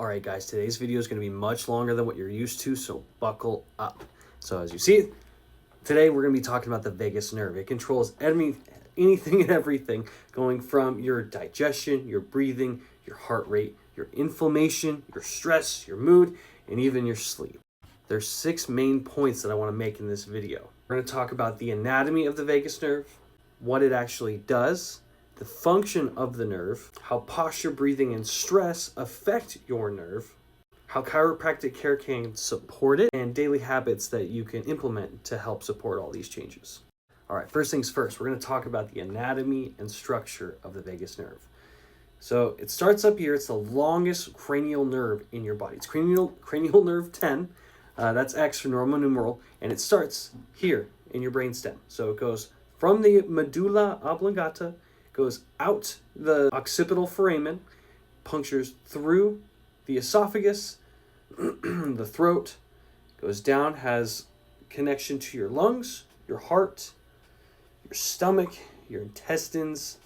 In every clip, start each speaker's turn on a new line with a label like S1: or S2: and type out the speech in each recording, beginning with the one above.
S1: Alright guys, today's video is going to be much longer than what you're used to, so buckle up. So as you see, today we're going to be talking about the vagus nerve. It controls anything and everything, going from your digestion, your breathing, your heart rate, your inflammation, your stress, your mood, and even your sleep. There's 6 main points that I want to make in this video. We're going to talk about the anatomy of the vagus nerve, what it actually does, the function of the nerve, how posture, breathing, and stress affect your nerve, how chiropractic care can support it, and daily habits that you can implement to help support all these changes. All right, first things first, we're going to talk about the anatomy and structure of the vagus nerve. So it starts up here. It's the longest cranial nerve in your body. It's cranial nerve 10. That's X for Roman numeral, and it starts here in your brainstem. So it goes from the medulla oblongata, goes out the occipital foramen, punctures through the esophagus, the throat, goes down, has connection to your lungs, your heart, your stomach, your intestines,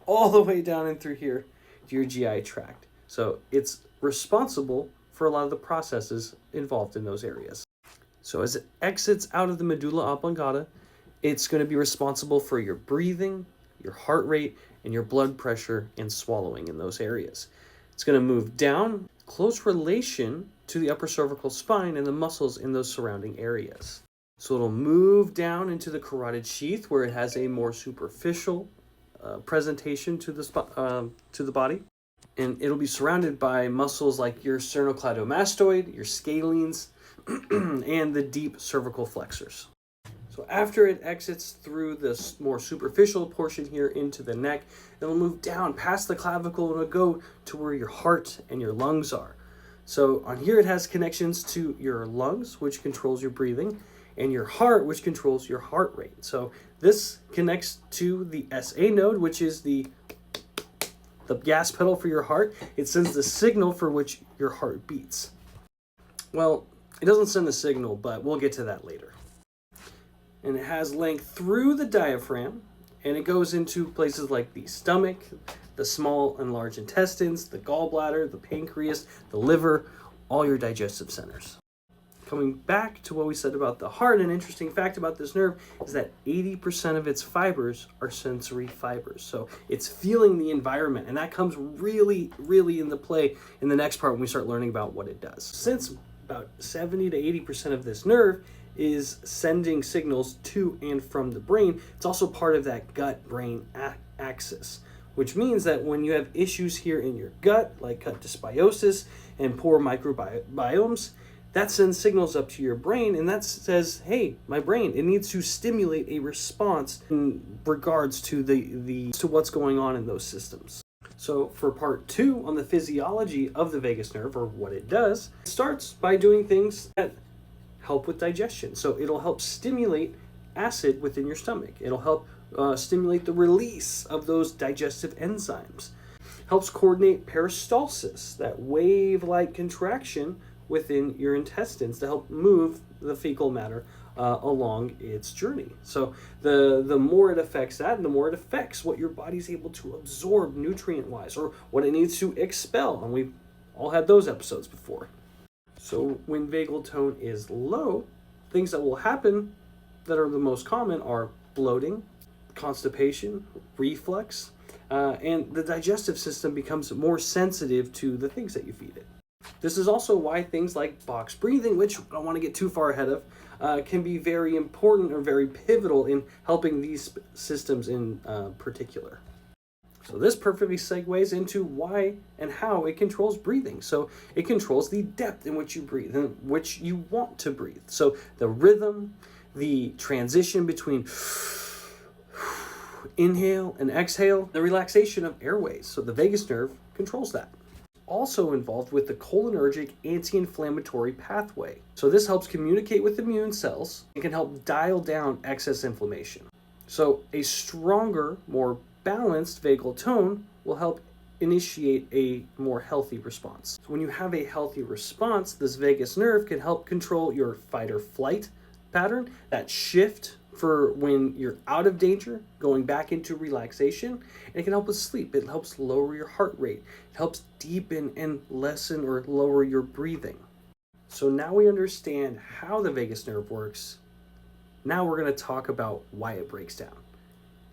S1: all the way down and through here to your GI tract. So it's responsible for a lot of the processes involved in those areas. So as it exits out of the medulla oblongata, it's going to be responsible for your breathing, your heart rate, and your blood pressure and swallowing in those areas. It's going to move down, close relation to the upper cervical spine and the muscles in those surrounding areas. So it'll move down into the carotid sheath, where it has a more superficial presentation to the body. And it'll be surrounded by muscles like your sternocleidomastoid, your scalenes, and the deep cervical flexors. So after it exits through this more superficial portion here into the neck, it'll move down past the clavicle and it'll go to where your heart and your lungs are. So on here it has connections to your lungs, which controls your breathing, and your heart, which controls your heart rate. So this connects to the SA node, which is the gas pedal for your heart. It sends the signal for which your heart beats. Well, it doesn't send the signal, but we'll get to that later. And it has length through the diaphragm, and it goes into places like the stomach, the small and large intestines, the gallbladder, the pancreas, the liver, all your digestive centers. Coming back to what we said about the heart, an interesting fact about this nerve is that 80% of its fibers are sensory fibers. So it's feeling the environment, and that comes really, really into play in the next part when we start learning about what it does. Since about 70 to 80% of this nerve is sending signals to and from the brain, it's also part of that gut-brain axis, which means that when you have issues here in your gut, like gut dysbiosis and poor microbiomes, that sends signals up to your brain, and that says, hey, my brain, it needs to stimulate a response in regards to to what's going on in those systems. So for part 2 on the physiology of the vagus nerve, or what it does, it starts by doing things that help with digestion. So it'll help stimulate acid within your stomach. It'll help stimulate the release of those digestive enzymes. Helps coordinate peristalsis, that wave-like contraction within your intestines, to help move the fecal matter along its journey. So the more it affects that, the more it affects what your body's able to absorb nutrient-wise, or what it needs to expel. And we've all had those episodes before. So when vagal tone is low, things that will happen that are the most common are bloating, constipation, reflux, and the digestive system becomes more sensitive to the things that you feed it. This is also why things like box breathing, which I don't want to get too far ahead of, can be very important or very pivotal in helping these systems in particular. So this perfectly segues into why and how it controls breathing. So it controls the depth in which you breathe and which you want to breathe. So the rhythm, the transition between inhale and exhale, the relaxation of airways. So the vagus nerve controls that. Also involved with the cholinergic anti-inflammatory pathway. So this helps communicate with immune cells and can help dial down excess inflammation. So a stronger, more balanced vagal tone will help initiate a more healthy response. So when you have a healthy response, this vagus nerve can help control your fight or flight pattern, that shift for when you're out of danger, going back into relaxation. And it can help with sleep. It helps lower your heart rate. It helps deepen and lessen or lower your breathing. So now we understand how the vagus nerve works. Now we're going to talk about why it breaks down.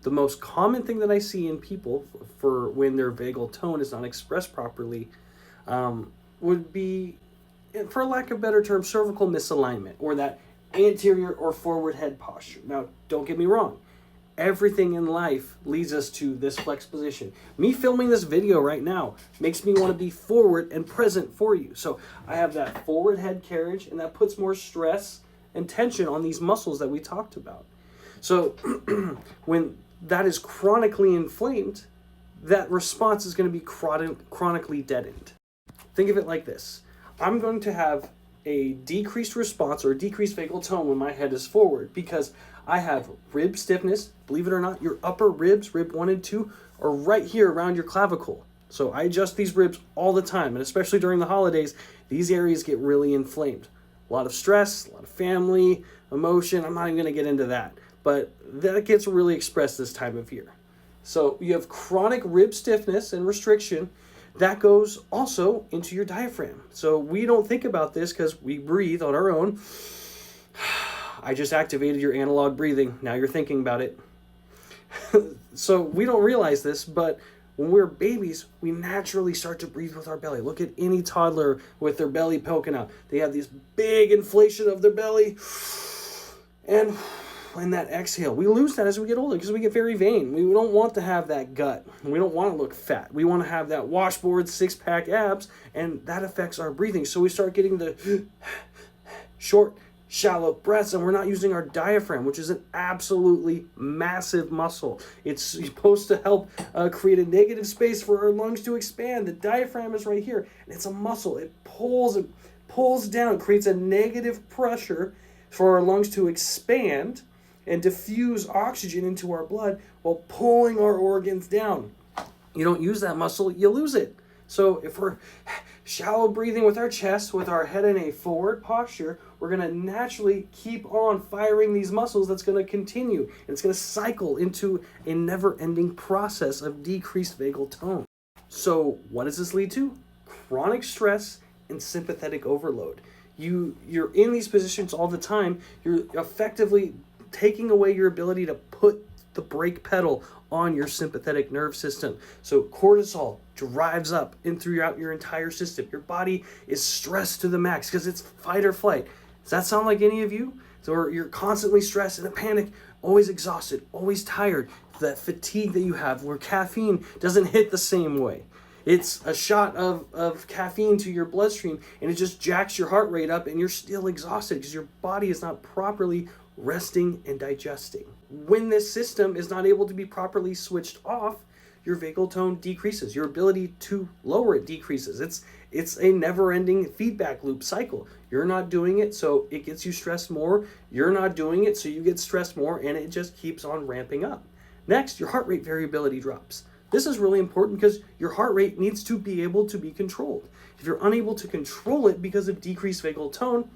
S1: The most common thing that I see in people for when their vagal tone is not expressed properly would be, for lack of a better term, cervical misalignment, or that anterior or forward head posture. Now, don't get me wrong. Everything in life leads us to this flex position. Me filming this video right now makes me want to be forward and present for you. So I have that forward head carriage, and that puts more stress and tension on these muscles that we talked about. So when that is chronically inflamed, that response is going to be chronically deadened. Think of it like this. I'm going to have a decreased response or a decreased vagal tone when my head is forward because I have rib stiffness. Believe it or not, your upper ribs, rib 1 and 2, are right here around your clavicle. So I adjust these ribs all the time, and especially during the holidays, these areas get really inflamed. A lot of stress, a lot of family, emotion. I'm not even going to get into that, but that gets really expressed this time of year. So you have chronic rib stiffness and restriction. That goes also into your diaphragm. So we don't think about this because we breathe on our own. I just activated your analog breathing. Now you're thinking about it. So we don't realize this, but when we're babies, we naturally start to breathe with our belly. Look at any toddler with their belly poking out. They have this big inflation of their belly. And that exhale, we lose that as we get older because we get very vain. We don't want to have that gut. We don't want to look fat. We want to have that washboard, six-pack abs, and that affects our breathing. So we start getting the short, shallow breaths, and we're not using our diaphragm, which is an absolutely massive muscle. It's supposed to help create a negative space for our lungs to expand. The diaphragm is right here, and it's a muscle. It pulls down, creates a negative pressure for our lungs to expand and diffuse oxygen into our blood while pulling our organs down. You don't use that muscle, you lose it. So if we're shallow breathing with our chest, with our head in a forward posture, we're going to naturally keep on firing these muscles. That's going to continue. And it's going to cycle into a never-ending process of decreased vagal tone. So what does this lead to? Chronic stress and sympathetic overload. You're in these positions all the time. You're effectively taking away your ability to put the brake pedal on your sympathetic nerve system. So cortisol drives up and throughout your entire system. Your body is stressed to the max because it's fight or flight. Does that sound like any of you? So you're constantly stressed, in a panic, always exhausted, always tired. That fatigue that you have where caffeine doesn't hit the same way. It's a shot of caffeine to your bloodstream and it just jacks your heart rate up and you're still exhausted because your body is not properly resting and digesting. When this system is not able to be properly switched off, your vagal tone decreases. Your ability to lower it decreases. It's a never-ending feedback loop cycle. You're not doing it, so it gets you stressed more. You're not doing it, so you get stressed more, and it just keeps on ramping up. Next, your heart rate variability drops. This is really important because your heart rate needs to be able to be controlled. If you're unable to control it because of decreased vagal tone,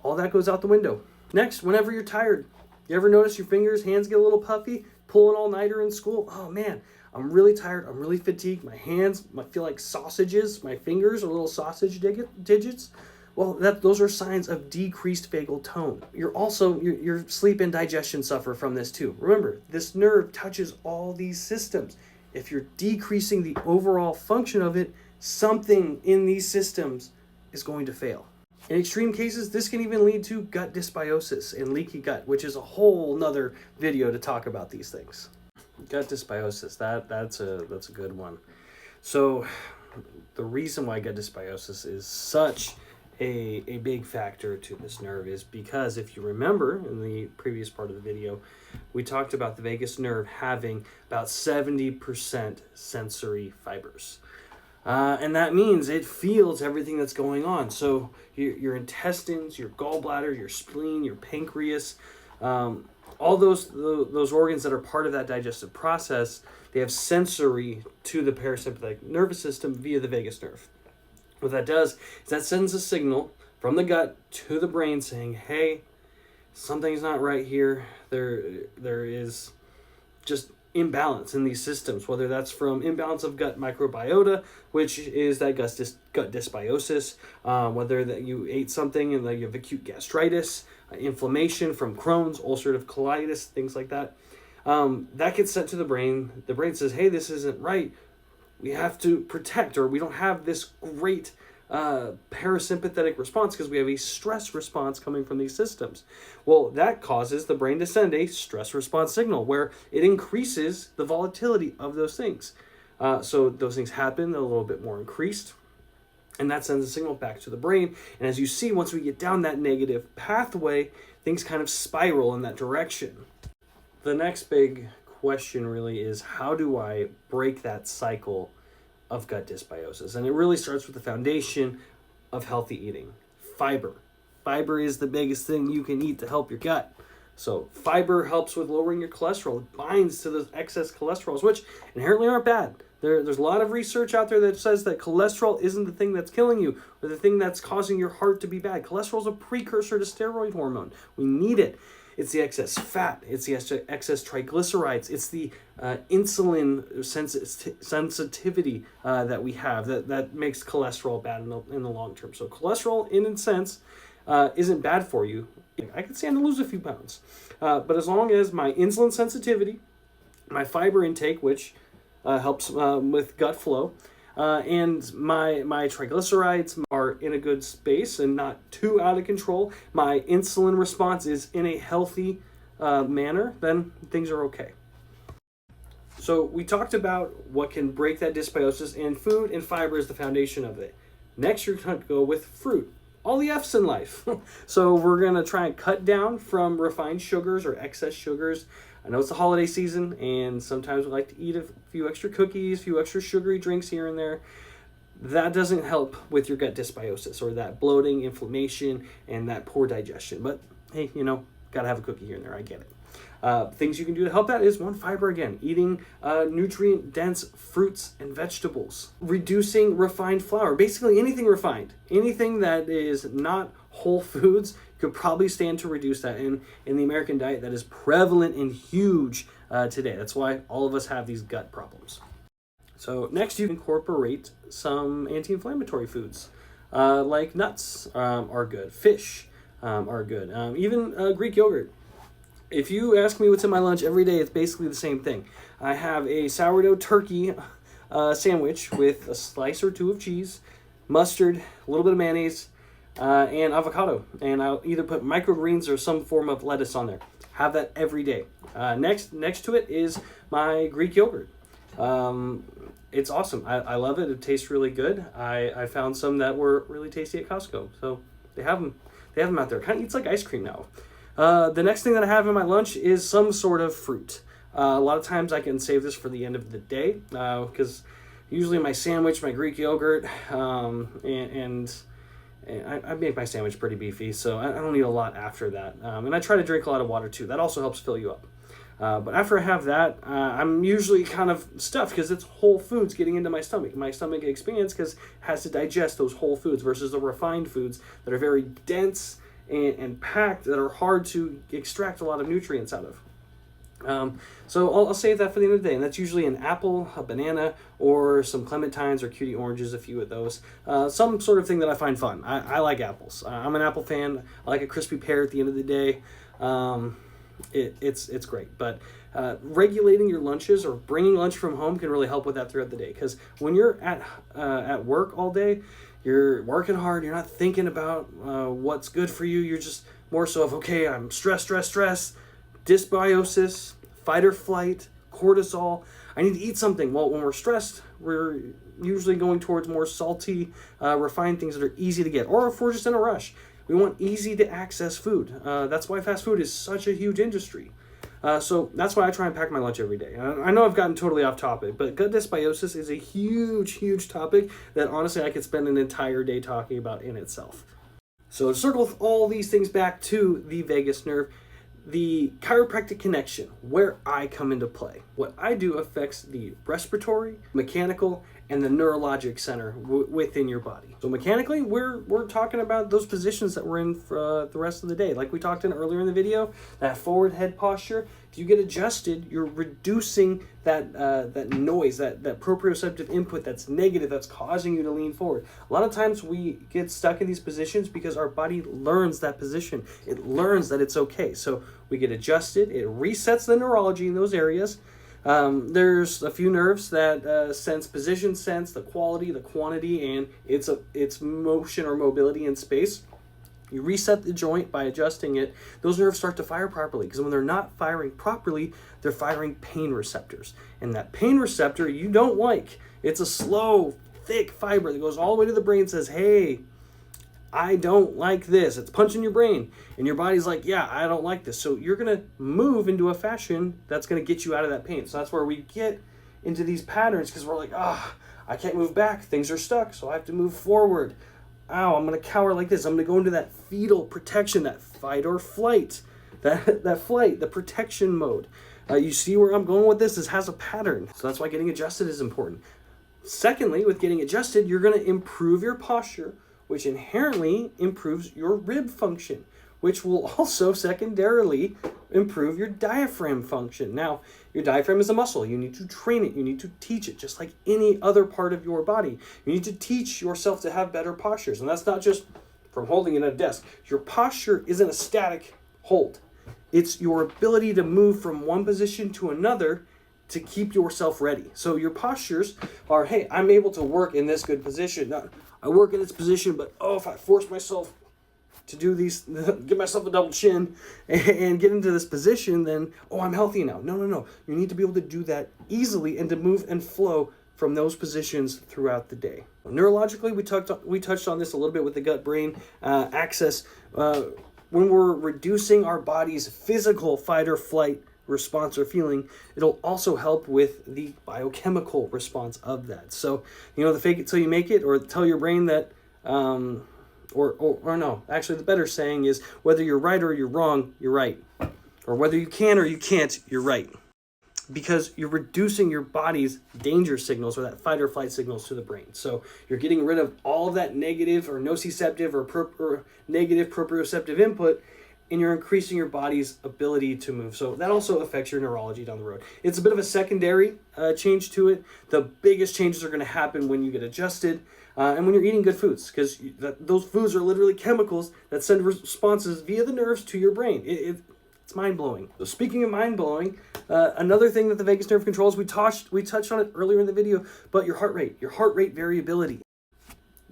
S1: all that goes out the window. Next, whenever you're tired, you ever notice your fingers, hands get a little puffy, pulling all-nighter in school? Oh man, I'm really tired, I'm really fatigued, my hands feel like sausages, my fingers are little sausage digits. Well, those are signs of decreased vagal tone. Your sleep and digestion suffer from this too. Remember, this nerve touches all these systems. If you're decreasing the overall function of it, something in these systems is going to fail. In extreme cases, this can even lead to gut dysbiosis and leaky gut, which is a whole nother video to talk about these things. Gut dysbiosis, that's a good one. So the reason why gut dysbiosis is such a big factor to this nerve is because if you remember in the previous part of the video, we talked about the vagus nerve having about 70% sensory fibers. And that means it feels everything that's going on. So your intestines, your gallbladder, your spleen, your pancreas, all those organs that are part of that digestive process, they have sensory to the parasympathetic nervous system via the vagus nerve. What that does is that sends a signal from the gut to the brain saying, hey, something's not right here. There is just imbalance in these systems, whether that's from imbalance of gut microbiota, which is that gut dysbiosis, whether that you ate something and that you have acute gastritis, inflammation from Crohn's, ulcerative colitis, things like that. That gets sent to the brain. The brain says, hey, this isn't right. We have to protect, or we don't have this great parasympathetic response because we have a stress response coming from these systems. Well, that causes the brain to send a stress response signal where it increases the volatility of those things. So those things happen, they're a little bit more increased, and that sends a signal back to the brain. And as you see, once we get down that negative pathway, things kind of spiral in that direction. The next big question really is, how do I break that cycle of gut dysbiosis? And it really starts with the foundation of healthy eating. Fiber. Fiber is the biggest thing you can eat to help your gut. So fiber helps with lowering your cholesterol. It binds to those excess cholesterols, which inherently aren't bad. There's a lot of research out there that says that cholesterol isn't the thing that's killing you or the thing that's causing your heart to be bad. Cholesterol is a precursor to steroid hormone. We need it. It's the excess fat, it's the excess triglycerides, it's the insulin sensitivity that we have that makes cholesterol bad in the long term. So cholesterol, in a sense, isn't bad for you. I could stand to lose a few pounds. But as long as my insulin sensitivity, my fiber intake, which helps with gut flow, and my triglycerides are in a good space and not too out of control, my insulin response is in a healthy manner, then things are okay. So we talked about what can break that dysbiosis, and food and fiber is the foundation of it. Next, you're going to go with fruit. All the F's in life. So we're going to try and cut down from refined sugars or excess sugars. I know it's the holiday season, and sometimes we like to eat a few extra cookies, a few extra sugary drinks here and there. That doesn't help with your gut dysbiosis or that bloating, inflammation, and that poor digestion. But hey, gotta have a cookie here and there. I get it. Things you can do to help that is, one, fiber again, eating nutrient-dense fruits and vegetables, reducing refined flour, basically anything refined, anything that is not whole foods. Could probably stand to reduce that in the American diet that is prevalent and huge today. That's why all of us have these gut problems. So next, you incorporate some anti-inflammatory foods, like nuts are good, fish are good, even Greek yogurt. If you ask me what's in my lunch every day, it's basically the same thing. I have a sourdough turkey sandwich with a slice or two of cheese, mustard, a little bit of mayonnaise, and avocado, and I'll either put microgreens or some form of lettuce on there. Have that every day. Next to it is my Greek yogurt. It's awesome. I love it. It tastes really good. I found some that were really tasty at Costco, so they have them out there. Kind of eats like ice cream now. The next thing that I have in my lunch is some sort of fruit. A lot of times I can save this for the end of the day because usually my sandwich, my Greek yogurt, and I make my sandwich pretty beefy, so I don't need a lot after that. And I try to drink a lot of water too. That also helps fill you up. But after I have that, I'm usually kind of stuffed because it's whole foods getting into my stomach. My stomach expands because it has to digest those whole foods versus the refined foods that are very dense and packed that are hard to extract a lot of nutrients out of. So I'll save that for the end of the day, and that's usually an apple, a banana, or some clementines or cutie oranges, a few of those. Some sort of thing that I find fun. I like apples. I'm an apple fan. I like a crispy pear at the end of the day. It's great, but regulating your lunches or bringing lunch from home can really help with that throughout the day, because when you're at work all day, you're working hard, you're not thinking about what's good for you, you're just more so of, okay, I'm stressed, dysbiosis, fight or flight, cortisol. I need to eat something. Well, when we're stressed, we're usually going towards more salty, refined things that are easy to get. Or if we're just in a rush, we want easy to access food. That's why fast food is such a huge industry. So that's why I try and pack my lunch every day. I know I've gotten totally off topic, but gut dysbiosis is a huge topic that honestly I could spend an entire day talking about in itself. So to circle all these things back to the vagus nerve, the chiropractic connection, where I come into play. What I do affects the respiratory, mechanical, and the neurologic center within your body. So mechanically, we're talking about those positions that we're in for the rest of the day. Like we talked in earlier in the video, that forward head posture, if you get adjusted, you're reducing that noise, that proprioceptive input that's negative, that's causing you to lean forward. A lot of times we get stuck in these positions because our body learns that position. It learns that it's okay. So we get adjusted, it resets the neurology in those areas. There's a few nerves that sense position sense, the quality, the quantity, and its motion or mobility in space. You reset the joint by adjusting it. Those nerves start to fire properly, because when they're not firing properly, they're firing pain receptors. And that pain receptor you don't like. It's a slow, thick fiber that goes all the way to the brain and says, hey, I don't like this. It's punching your brain. And your body's like, yeah, I don't like this. So you're going to move into a fashion that's going to get you out of that pain. So that's where we get into these patterns, because we're like, I can't move back. Things are stuck, so I have to move forward. Ow, I'm going to cower like this. I'm going to go into that fetal protection, that fight or flight, that flight, the protection mode. You see where I'm going with this? This has a pattern. So that's why getting adjusted is important. Secondly, with getting adjusted, you're going to improve your posture, which inherently improves your rib function, which will also secondarily improve your diaphragm function. Now, your diaphragm is a muscle. You need to train it. You need to teach it, just like any other part of your body. You need to teach yourself to have better postures. And that's not just from holding it at a desk. Your posture isn't a static hold. It's your ability to move from one position to another to keep yourself ready. So your postures are, hey, I'm able to work in this good position. Now, I work in this position, but if I force myself to do these, give myself a double chin and get into this position, then, I'm healthy now. No. You need to be able to do that easily and to move and flow from those positions throughout the day. Neurologically, we touched on this a little bit with the gut-brain axis. When we're reducing our body's physical fight or flight response or feeling, it'll also help with the biochemical response of that. So, the fake it till you make it, or tell your brain that, or no, actually the better saying is, whether you're right or you're wrong, you're right. Or whether you can or you can't, you're right. Because you're reducing your body's danger signals, or that fight or flight signals, to the brain. So you're getting rid of all of that negative or nociceptive or negative proprioceptive input, and you're increasing your body's ability to move. So that also affects your neurology down the road. It's a bit of a secondary change to it. The biggest changes are going to happen when you get adjusted and when you're eating good foods, because those foods are literally chemicals that send responses via the nerves to your brain. It's mind-blowing. So speaking of mind-blowing, another thing that the vagus nerve controls, we touched on it earlier in the video, but your heart rate variability.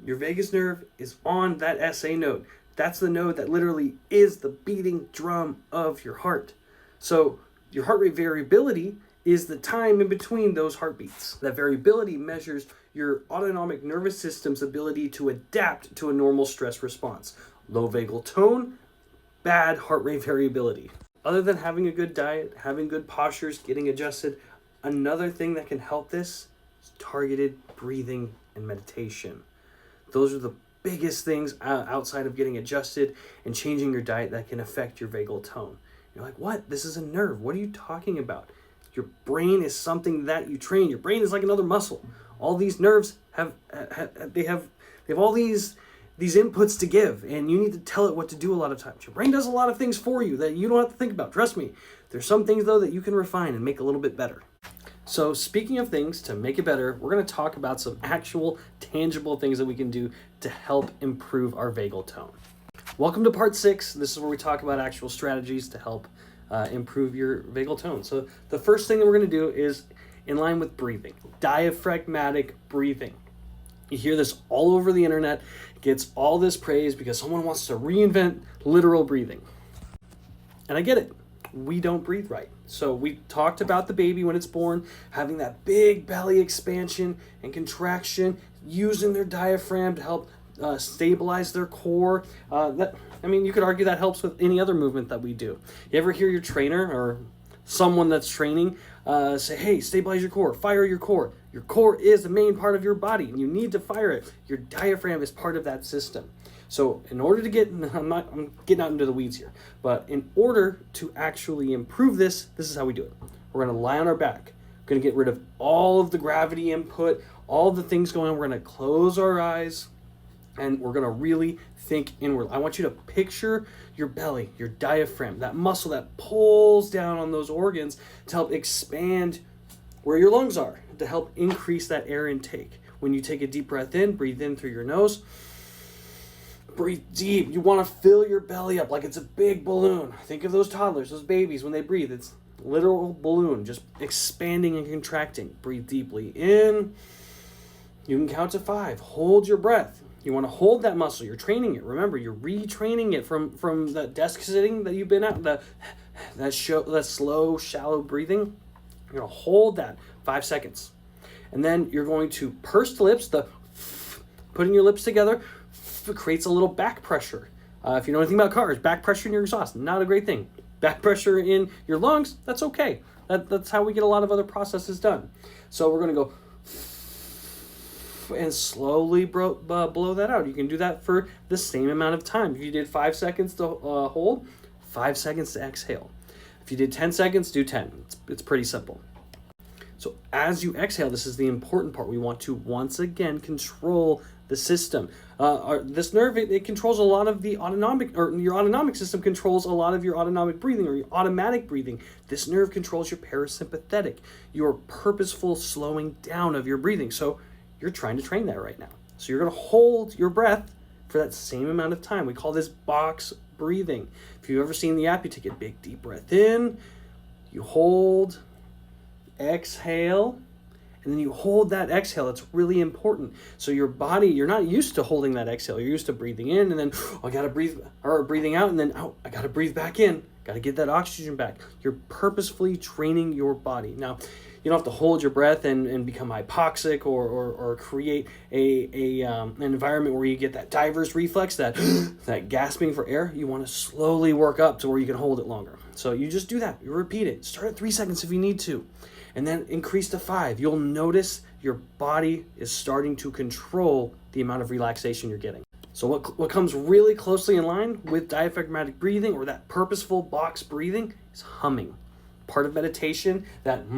S1: Your vagus nerve is on that SA node. That's the node that literally is the beating drum of your heart. So your heart rate variability is the time in between those heartbeats. That variability measures your autonomic nervous system's ability to adapt to a normal stress response. Low vagal tone, bad heart rate variability. Other than having a good diet, having good postures, getting adjusted, another thing that can help this is targeted breathing and meditation. Those are the biggest things outside of getting adjusted and changing your diet that can affect your vagal tone. You're like, what? This is a nerve. What are you talking about? Your brain is something that you train. Your brain is like another muscle. All these nerves have all these inputs to give, and you need to tell it what to do a lot of times. Your brain does a lot of things for you that you don't have to think about. Trust me. There's some things, though, that you can refine and make a little bit better. So speaking of things to make it better, we're going to talk about some actual tangible things that we can do to help improve our vagal tone. Welcome to part 6. This is where we talk about actual strategies to help improve your vagal tone. So the first thing that we're going to do is in line with breathing, diaphragmatic breathing. You hear this all over the internet. It gets all this praise because someone wants to reinvent literal breathing. And I get it. We don't breathe right. So we talked about the baby when it's born, having that big belly expansion and contraction, using their diaphragm to help stabilize their core. You could argue that helps with any other movement that we do. You ever hear your trainer or someone that's training say, hey, stabilize your core, fire your core. Your core is the main part of your body, and you need to fire it. Your diaphragm is part of that system. So in order to I'm getting out into the weeds here, but in order to actually improve this is how we do it. We're going to lie on our back. We're going to get rid of all of the gravity input, all the things going on. We're going to close our eyes and we're going to really think inward. I want you to picture your belly, your diaphragm, that muscle that pulls down on those organs to help expand where your lungs are, to help increase that air intake. When you take a deep breath in, breathe in through your nose. Breathe deep. You want to fill your belly up like it's a big balloon. Think of those toddlers, those babies, when they breathe. It's a literal balloon, just expanding and contracting. Breathe deeply in. You can count to 5. Hold your breath. You want to hold that muscle. You're training it. Remember, you're retraining it from the desk sitting that you've been at, that slow, shallow breathing. You're going to hold that 5 seconds. And then you're going to purse the lips. Putting your lips together creates a little back pressure. If you know anything about cars, back pressure in your exhaust, not a great thing. Back pressure in your lungs, that's okay. That's how we get a lot of other processes done. So we're going to go and slowly blow that out. You can do that for the same amount of time. If you did 5 seconds to hold, 5 seconds to exhale. If you did 10 seconds, do 10. It's pretty simple. So as you exhale, this is the important part. We want to once again control the system. This nerve, it controls a lot of the autonomic, or your autonomic system controls a lot of your autonomic breathing or your automatic breathing. This nerve controls your parasympathetic, your purposeful slowing down of your breathing. So you're trying to train that right now. So you're going to hold your breath for that same amount of time. We call this box breathing. If you've ever seen the app, you take a big deep breath in, you hold, exhale, and then you hold that exhale. It's really important. So your body, you're not used to holding that exhale. You're used to breathing in and then, I got to breathe, or breathing out and then, I got to breathe back in. Got to get that oxygen back. You're purposefully training your body. Now, you don't have to hold your breath and become hypoxic or create an environment where you get that diver's reflex, that gasping for air. You want to slowly work up to where you can hold it longer. So you just do that. You repeat it. Start at 3 seconds if you need to. And then increase to 5. You'll notice your body is starting to control the amount of relaxation you're getting. So what comes really closely in line with diaphragmatic breathing or that purposeful box breathing is humming. Part of meditation, that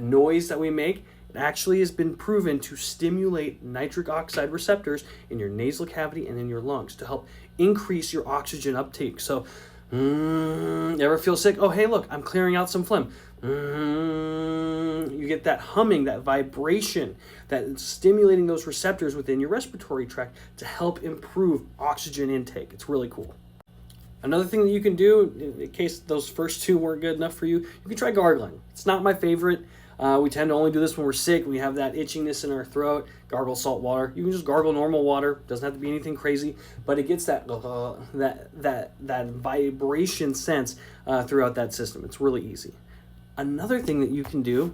S1: noise that we make, it actually has been proven to stimulate nitric oxide receptors in your nasal cavity and in your lungs to help increase your oxygen uptake. So, you ever feel sick? Oh, hey, look, I'm clearing out some phlegm. You get that humming, that vibration, that stimulating those receptors within your respiratory tract to help improve oxygen intake. It's really cool. Another thing that you can do, in case those first 2 weren't good enough for you, you can try gargling. It's not my favorite. We tend to only do this when we're sick. We have that itchiness in our throat. Gargle salt water. You can just gargle normal water. Doesn't have to be anything crazy, but it gets that vibration sense throughout that system. It's really easy. Another thing that you can do,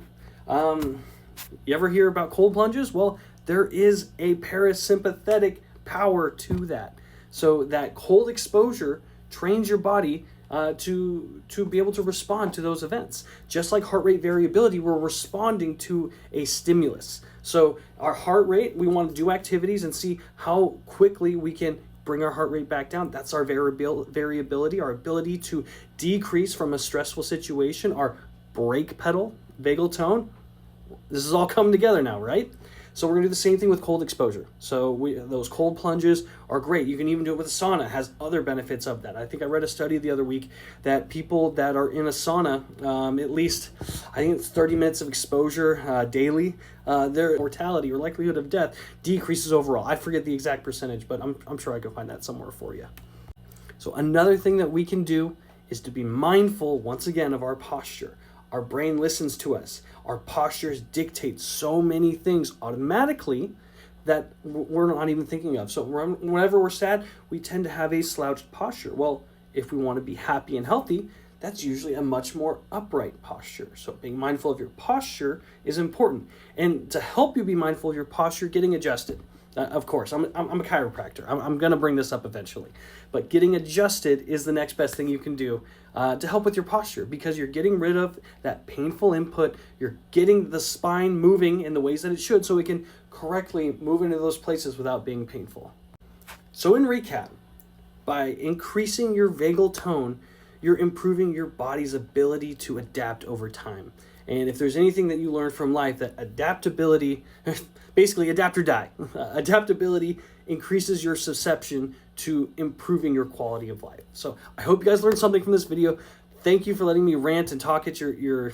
S1: you ever hear about cold plunges? Well, there is a parasympathetic power to that. So that cold exposure trains your body to be able to respond to those events. Just like heart rate variability, we're responding to a stimulus. So our heart rate, we want to do activities and see how quickly we can bring our heart rate back down. That's our variability, our ability to decrease from a stressful situation, our brake pedal, vagal tone. This is all come together now, right? So we're going to do the same thing with cold exposure. So those cold plunges are great. You can even do it with a sauna. It has other benefits of that. I think I read a study the other week that people that are in a sauna, at least, I think it's 30 minutes of exposure daily, their mortality or likelihood of death decreases overall. I forget the exact percentage, but I'm sure I can find that somewhere for you. So another thing that we can do is to be mindful, once again, of our posture. Our brain listens to us. Our postures dictate so many things automatically that we're not even thinking of. So whenever we're sad, we tend to have a slouched posture. Well, if we want to be happy and healthy, that's usually a much more upright posture. So being mindful of your posture is important. And to help you be mindful of your posture, getting adjusted. Of course, I'm a chiropractor. I'm going to bring this up eventually. But getting adjusted is the next best thing you can do to help with your posture, because you're getting rid of that painful input. You're getting the spine moving in the ways that it should so it can correctly move into those places without being painful. So in recap, by increasing your vagal tone, you're improving your body's ability to adapt over time. And if there's anything that you learn from life, that adaptability, basically adapt or die, adaptability increases your perception to improving your quality of life. So I hope you guys learned something from this video. Thank you for letting me rant and talk at your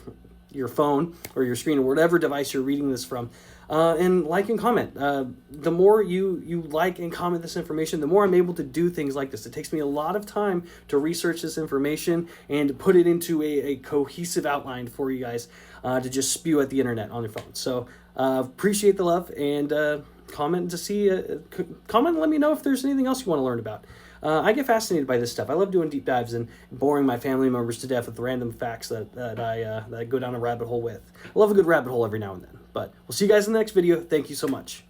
S1: phone or your screen or whatever device you're reading this from. And like and comment. The more you like and comment this information, the more I'm able to do things like this. It takes me a lot of time to research this information and put it into a cohesive outline for you guys to just spew at the internet on your phone. So appreciate the love, and comment to see comment and let me know if there's anything else you want to learn about. I get fascinated by this stuff. I love doing deep dives and boring my family members to death with random facts that I go down a rabbit hole with. I love a good rabbit hole every now and then. But we'll see you guys in the next video. Thank you so much.